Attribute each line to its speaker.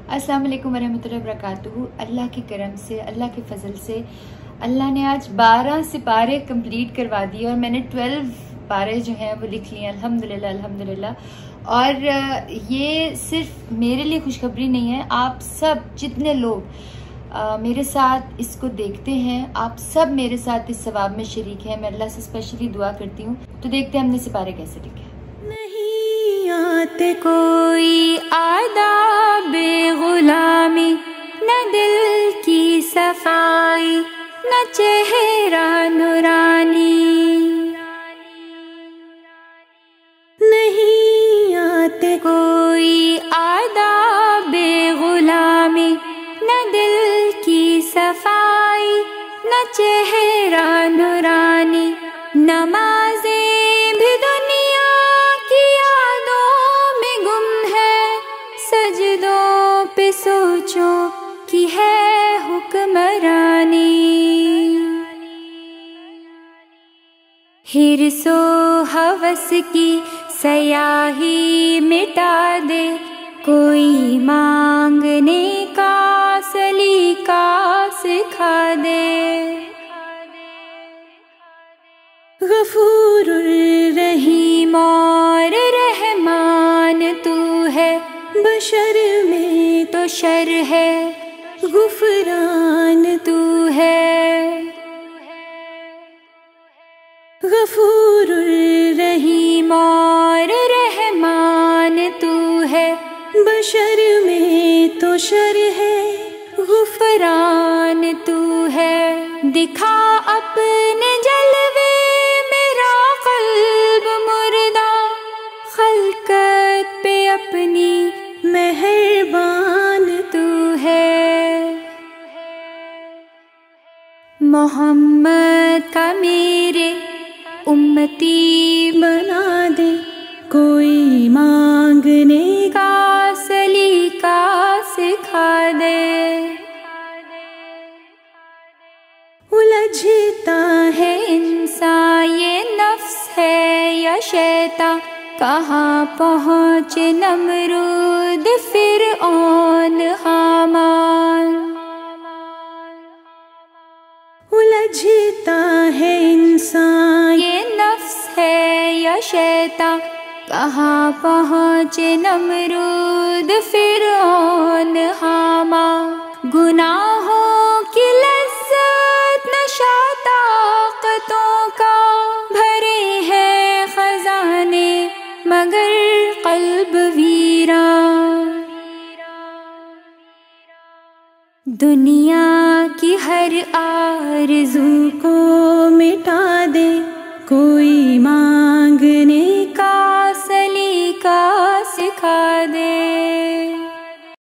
Speaker 1: अस्सलाम वालेकुम वरहमतुल्लाहि वबरकातुहू। अल्लाह के करम से, अल्लाह के फजल से अल्लाह ने आज 12 सिपारे कंप्लीट करवा दिए और मैंने 12 पारे जो हैं वो लिख लिए अल्हम्दुलिल्लाह अल्हम्दुलिल्लाह। और ये सिर्फ मेरे लिए खुशखबरी नहीं है, आप सब जितने लोग मेरे साथ इसको देखते हैं, आप सब मेरे साथ इस सवाब में शरीक हैं। मैं अल्लाह से स्पेशली दुआ करती हूँ। तो देखते हैं हमने सिपारे कैसे लिखे।
Speaker 2: नहीं आते कोई आदाबे गुलामी, न दिल की सफाई न चेहरा नूरानी। नहीं आते कोई आदाबे गुलामी, न दिल की सफाई न चेहरा नूरानी। नमाज़ें भी दुनिया की यादों में गुम है, सजदों पे सोचो कि है हुक्मरानी। हिर्सो हवस की सयाही मिटा दे, कोई मांगने का सलीका सिखा दे। गफूरुर रहीम और रहमान तू है, बशर में तो शर है गुफरान तू है। गफूरुर रहीम और रहमान तू है, बशर में तो शर है गुफरान तू है। दिखा अपने जलवे मेरा क़ल्ब मुर्दा, खल्क़त पे अपनी मेहरबान तू है। मोहम्मद का मेरे उम्मती बना दे, कोई मांगने का सलीका सिखा दे। उलझता है इंसान, ये नफ्स है या शैतान, कहाँ पहुँचे नमरूद फिरऔन हामान। उलझता है इंसान, ये नफ्स है या शैतान, कहाँ पहुँचे नमरूद फिरऔन हामान। गुनाहों की लज्जत नशा ताकतों का, भरे हैं खजाने मगर क़ल्ब वीरान। दुनिया की हर आरज़ू को मिटा दे, कोई मांगने का सलीका सिखा दे।